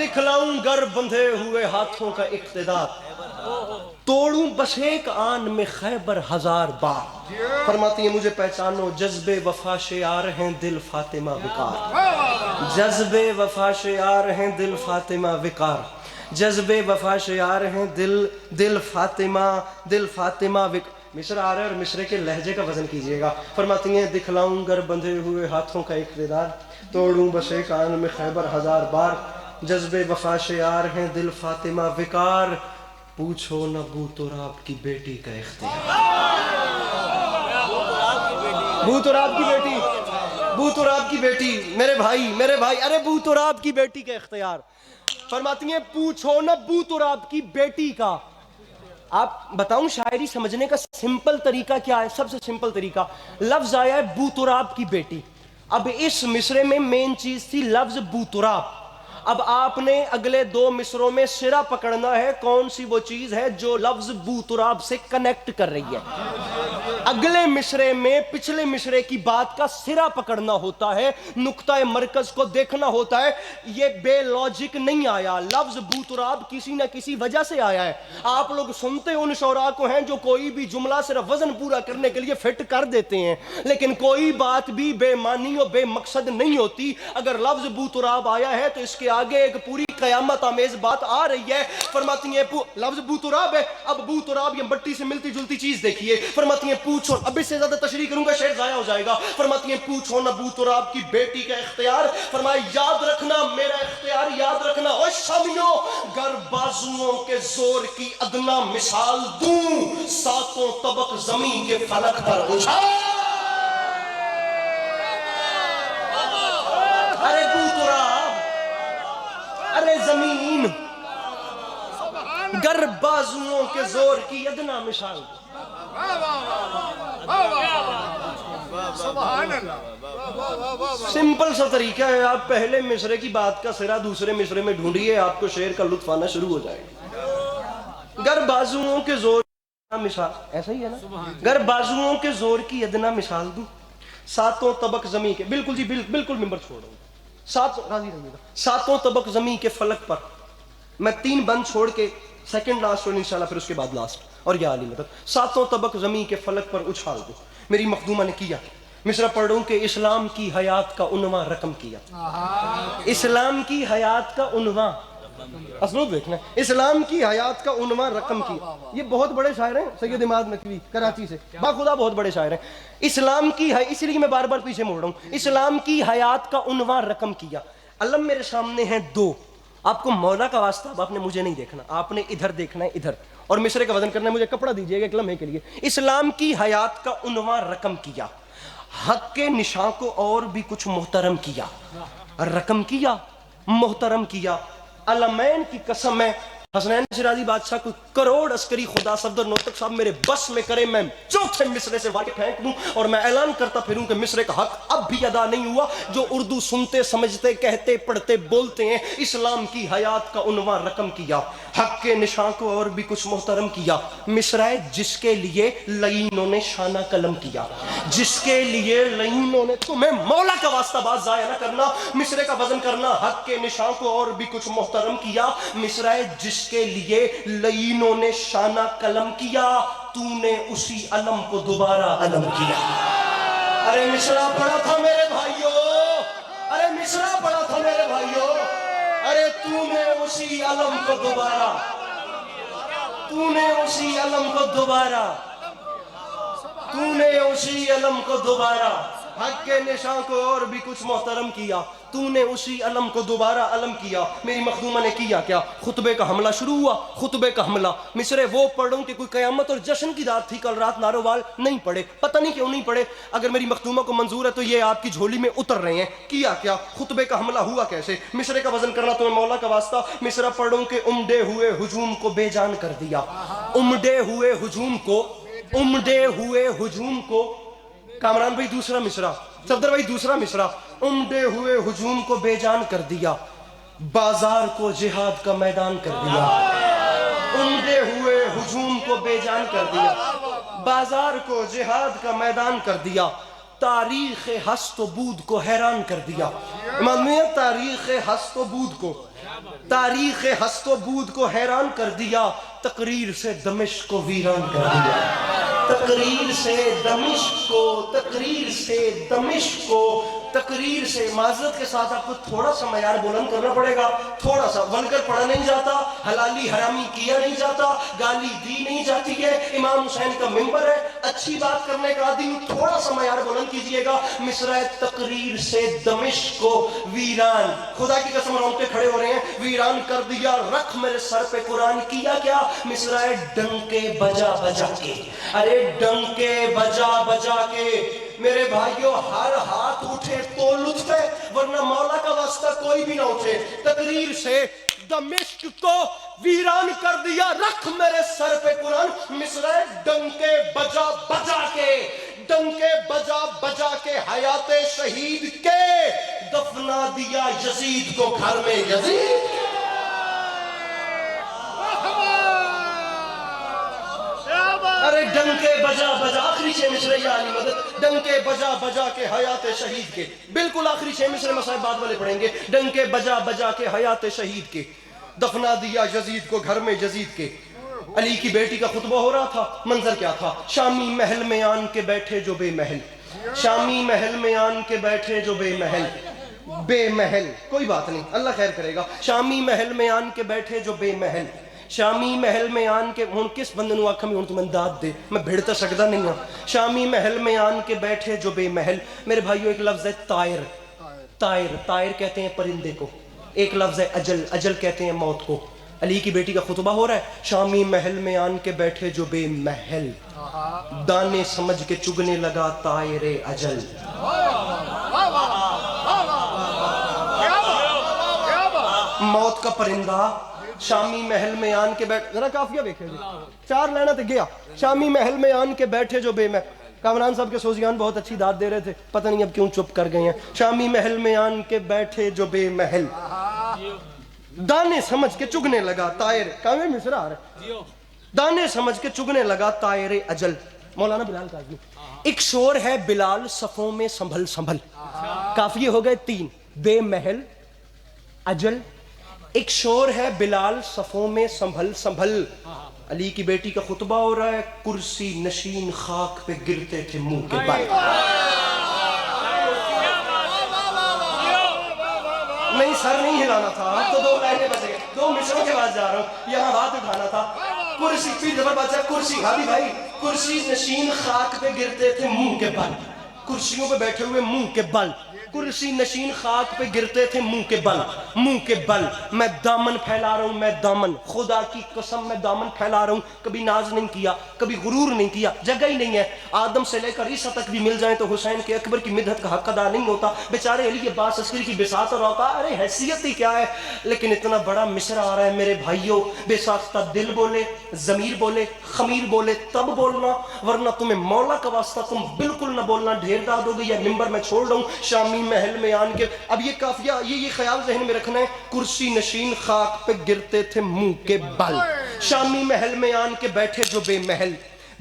दिखलाऊं गर बंधे हुए हाथों का इक्तिदार, तोड़ूं बस एक आन में खैबर हजार बार। फरमाती है मुझे पहचानो, जज्बे वफा शियार हैं दिल फातिमा विकार, जज्बे वफा शियार हैं दिल फातिमा विकार, जज्बे वफा शियार हैं दिल फातिमा विकार। मिसरा आ रहा है और मिसरे के लहजे का वजन कीजिएगा। फरमाती हैं दिखलाऊं गर बंधे हुए हाथों का इक़्तिदार, तोड़ूं बस एक आन में खैबर हजार बार, जज्बे वफा शियार हैं दिल फातिमा विकार, पूछो न बू तुराब की बेटी का इख्तियार। बू तुराब की बेटी, बू तुराब की बेटी, मेरे भाई, अरे बू तुराब की बेटी का इख्तियार। फरमाती हैं पूछो न बू तुराब की बेटी का। आप बताऊं शायरी समझने का सिंपल तरीका क्या है? सबसे सिंपल तरीका, लफ्ज आया है बू तुराब की बेटी। अब इस मिसरे में मेन चीज थी लफ्ज बू तुराब। अब आपने अगले दो मिसरों में सिरा पकड़ना है, कौन सी वो चीज है जो लफ्ज बू तुराब से कनेक्ट कर रही है। अगले मिसरे में पिछले मिसरे की बात का सिरा पकड़ना होता है, नुक्ता मरकज को देखना होता है। ये बेलॉजिक नहीं आया, लफ्ज बू तुराब किसी न किसी वजह से आया है। आप लोग सुनते उन शौरा को हैं जो कोई भी जुमला सिर्फ वजन पूरा करने के लिए फिट कर देते हैं, लेकिन कोई बात भी बेमानी और बेमकसद नहीं होती। अगर लफ्ज बू तुराब आया है तो इसके आगे एक पूरी कयामत आमेज बात आ रही है। फरमाती है लफ्ज बू तुराब है, अब बू तुराब ये मट्टी से मिलती जुलती चीज देखिए। फरमाती है पूछो, अब इससे ज्यादा तशरीह करूंगा शेर जाया हो जाएगा। फरमाती है पूछो न बू तुराब की बेटी का इख्तियार, फरमाए याद रखना मेरा इख्तियार याद रखना। ओ शामियों, गर बाजुओं के जोर की अदना मिसाल दूं, सातों तबक जमीन के फलक पर उछाल। अरे बू तुराब, अरे जमीन, गर बाजुओं के जोर की अदना मिसाल। सिंपल सा तरीका है, आप पहले मिसरे की बात का सिरा दूसरे मिसरे में ढूंढिए, आपको शेर का लुत्फ आना शुरू हो जाएगा। गर बाजुओं के जोर मिसाल, ऐसा ही है ना, गर बाजुओं के जोर की अदना मिसाल दूं, सातों तबक जमी के, बिल्कुल जी बिल्कुल मिंबर छोड़ रहा हूं, राजी रहिएगा, सातों तबक जमी के फलक पर मैं तीन बंद छोड़ के सेकंड लास्ट और इंशाल्लाह फिर उसके बाद लास्ट और या अली मदद, सातों तबक जमी के फलक पर उछाल दो। मेरी मखदूमा ने किया, मिसरा पढ़ रहा हूं कि इस्लाम की हयात का उन्वा रकम किया। इस्लाम की हयात का उन्वा, असलूब देखना, इस्लाम की हयात का उन्वा रकम किया। ये बहुत बड़े शायर हैं, सैयद इमाद नकवी कराची से, बाखुदा बहुत बड़े शायर हैं। इस्लाम की है, इसलिए मैं बार बार पीछे मोड़ रहा हूं। इस्लाम की हयात का उन्वा रकम किया। अलम मेरे सामने हैं दो, आपको मौला का वास्ता, अब आपने मुझे नहीं देखना, आपने इधर देखना है, इधर, और मिसरे का वजन करना है। मुझे कपड़ा दीजिएगा एक लम्हे के लिए। इस्लाम की हयात का उन्वा रकम किया, हक के निशान को और भी कुछ मोहतरम किया, रकम किया, मोहतरम किया। अलमैन की कसम है, हसनैन शिराजी बादशाह को करोड़ अस्करी खुदा सफदर नौतक साहब मेरे बस में करे, मैं चौथे मिसरे से वाक़िफ़ फेंक दूं और मैं ऐलान करता फिरूं कि मिसरे का हक अब भी अदा नहीं हुआ। जो उर्दू सुनते समझते कहते पढ़ते बोलते हैं, इस्लाम की हयात का उन्वा रकम किया, हक के निशान को और भी कुछ मोहतरम किया। मिसराए जिसके लिए लईनों ने शाना कलम किया, जिसके लिए लईनों ने, तुम्हें मौला का वास्ता बात जाया ना करना, मिसरे का वजन करना, हक के निशान को और भी कुछ मोहतरम किया। मिसराए जिसके लिए लईनों ने शाना कलम किया, तूने उसी अलम को दोबारा अलम किया। अरे मिसरा पढ़ा था मेरे भाइयों, अरे मिसरा पढ़ा था मेरे भाइयों, अरे तूने उसी अलम को दोबारा, तूने उसी अलम को दोबारा, तूने उसी अलम को दोबारा, हक के निशान को और भी कुछ मोहतरम किया, तूने उसी अलम को दोबारा अलम किया। मेरी मखदूमा ने किया क्या? खुतबे का हमला शुरू हुआ, खुतबे का हमला। मिसरे वो पढ़ूं कि कोई कयामत और जश्न की रात थी, कल रात नारोवाल नहीं पढ़े, पता नहीं क्यों नहीं पढ़े। अगर मेरी मखदूमा को मंजूर है तो ये आपकी झोली में उतर रहे हैं। किया क्या? खुतबे का हमला हुआ कैसे? मिसरे का वजन करना तुम्हें मौला का वास्ता। मिसरा पढ़ूं कि उमड़े हुए हुजूम को बेजान कर दिया, उमड़े हुए हुजूम को, उमड़े हुए हुजूम को। कामरान भाई दूसरा मिसरा, सफदर भाई दूसरा मिसरा। उमड़े हुए हुजूम को बेजान कर दिया, बाजार को जिहाद का मैदान कर दिया। उमड़े हुए हुजूम को बेजान कर दिया, बाजार को जिहाद का मैदान कर दिया। تاریخ ہست و بود کو حیران کر دیا. امام میاں تاریخ ہست و بود کو، تاریخ ہست و بود کو حیران کر دیا، تقریر سے دمشق کو ویران کر دیا. تقریر سے دمشق کو، تقریر سے دمشق کو، تقریر سے. معذرت کے ساتھ آپ کو تھوڑا سا معیار بلند کرنا پڑے گا، تھوڑا سا. ولگر پڑھا نہیں جاتا، حلالی حرامی کیا نہیں جاتا، گالی دی نہیں جاتی ہے. امام حسین کا منبر ہے، اچھی بات کرنے کا آدمی، تھوڑا سا معیار بلند کیجئے گا. مصرع تقریر سے دمشق کو ویران، خدا کی قسم رونگٹے کھڑے ہو رہے ہیں، ویران کر دیا. رکھ میرے سر پہ قرآن. کیا کیا؟ مصرع ڈنکے بجا بجا کے. ارے ڈنکے بجا بجا کے. میرے بھائیوں ہر ہاتھ اٹھے تو لطف ہے، ورنہ مولا کا واسطہ کوئی بھی نہ اٹھے. تقریر سے دمشق کو ویران کر دیا. رکھ میرے سر پہ قرآن. مصرع ڈنکے بجا بجا کے، ڈنکے بجا بجا کے حیات شہید کے دفنا دیا یزید کو گھر میں. یزید ارے ڈنکے بجا بجا، آخری 6 مصرے یا علی مدد. ڈنکے بجا بجا کے حیات شہید کے، بالکل آخری 6 مصرے مسائب بعد والے پڑھیں گے. ڈنکے بجا بجا کے حیات شہید کے دفنا دیا یزید کو گھر میں یزید کے. علی کی بیٹی کا خطبہ ہو رہا تھا. منظر کیا تھا؟ شامی محل میں آن کے بیٹھے جو بے محل، شامی محل میں آن کے بیٹھے جو بے محل. بے محل کوئی بات نہیں، اللہ خیر کرے گا. شامی محل میں آن کے بیٹھے جو بے محل، شامی محل میں آن کے. ہوں کس بندے نو آکھا میں ہوں تمہیں داد دے، میں بھیڑ تے سکدا نہیں ہوں. شامی محل میں آن کے بیٹھے جو بے محل. میرے بھائیو ایک لفظ ہے طائر. طائر، طائر کہتے ہیں پرندے کو. ایک لفظ ہے اجل، اجل کہتے ہیں موت کو. علی کی بیٹی کا خطبہ ہو رہا ہے. شامی محل میں آن کے بیٹھے جو بے محل، دانے سمجھ کے چگنے لگا طائر اجل. موت کا پرندہ شامی محل میں آن کے بیٹھ. ذرا کافیہ دیکھیں جی، 4 لینا تے گیا. شامی محل میں آن کے بیٹھے جو بے محل. کامران صاحب کے سوزیان بہت اچھی داد دے رہے تھے، پتہ نہیں اب کیوں چپ کر گئے ہیں. شامی محل میں آن کے بیٹھے جو بے محل، دانے سمجھ کے چگنے لگا طائر. کامیں مصرع آ رہا ہے. دانے سمجھ کے چگنے لگا طائر اجل. مولانا بلال قاضی. ایک شور ہے بلال صفوں میں سنبھل سنبھل. کافیے ہو گئے 3، بے محل، اجل. ایک شور ہے بلال صفوں میں سنبھل سنبھل. علی کی بیٹی کا خطبہ ہو رہا ہے. کرسی نشین خاک پہ گرتے تھے منہ کے بل. نہیں سر نہیں ہلانا تھا، اب تو 2 لائنیں بچ گئے. 2 مصروں کے بعد جا رہا ہوں، یہاں ہاتھ اٹھانا تھا. کرسی پھر زبر بادشاہ. کرسی بھابی بھائی، کرسی نشین خاک پہ گرتے تھے منہ کے بل. کرسیوں پہ بیٹھے ہوئے منہ کے بل. کرسی نشین خاک پہ گرتے تھے منہ کے بل، منہ کے بل. میں دامن پھیلا رہا ہوں، میں دامن، خدا کی قسم میں دامن پھیلا رہا ہوں. کبھی ناز نہیں کیا، کبھی غرور نہیں کیا، جگہ ہی نہیں ہے. آدم سے لے کر عیسیٰ تک بھی مل جائیں تو حسین کے اکبر کی مدحت کا حق ادا نہیں ہوتا. بیچارے علی عباس عسکری کی بساط اور ہوتا، ارے حیثیت ہی کیا ہے. لیکن اتنا بڑا مصرع آ رہا ہے میرے بھائیوں. بے ساختہ دل بولے، ضمیر بولے، خمیر بولے تب بولنا، ورنہ تمہیں مولا کا واسطہ تم بالکل نہ بولنا. ڈھیر داد ہو گئی ہے، ممبر میں چھوڑ رہا ہوں. شامی محل میں آن کے. اب یہ کافیہ، یہ خیال ذہن میں رکھنا ہے. کرسی نشین خاک پہ گرتے تھے منہ کے بل. شامی محل میں آن کے بیٹھے جو بے محل،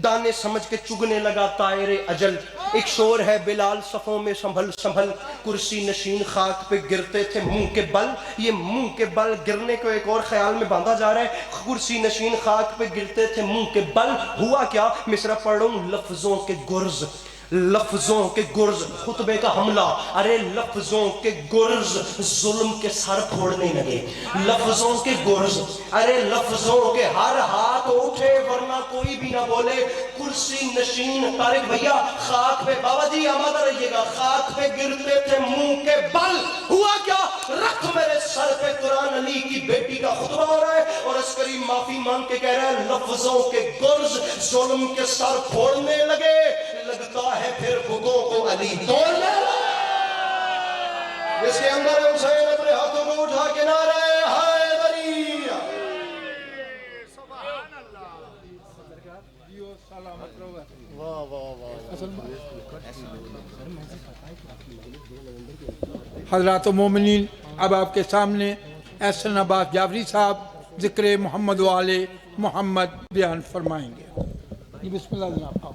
دانے سمجھ کے چگنے لگا طائر اجل. ایک شور ہے بلال صفوں میں سنبھل سنبھل. کرسی نشین خاک پہ گرتے تھے منہ کے بل. یہ منہ کے بل گرنے کو ایک اور خیال میں باندھا جا رہا ہے. کرسی نشین خاک پہ گرتے تھے منہ کے بل. ہوا کیا؟ مصرع پڑھ رہا ہوں. لفظوں کے گرز، لفظوں کے گرز، خطبے کا حملہ. ارے لفظوں کے گرز ظلم کے سر پھوڑنے لگے. لفظوں کے گرز، ارے لفظوں کے ہر ہاتھ اٹھے ورنہ کوئی بھی نہ بولے. کرسی نشین طارق بھیا خاک پہ، بابا جی آمادہ رہیے گا، خاک پہ گرتے تھے منہ کے بل. ہوا کیا؟ رکھ میرے سر پہ قرآن. علی کی بیٹی کا خطبہ ہو رہا ہے اور عسکری معافی مانگ کے کہہ رہا ہے لفظوں کے گرز ظلم کے سر پھوڑنے لگے. لگتا ہے پھر بھگوں کو علی توڑنے. جس کے اندر ہے حسین اپنے ہاتھوں کو اٹھا کے نعرہ حیدری. حضرات و مومنین، اب آپ کے سامنے احسن عباس جعفری صاحب ذکر محمد و آل محمد بیان فرمائیں گے. بسم اللہ جناب.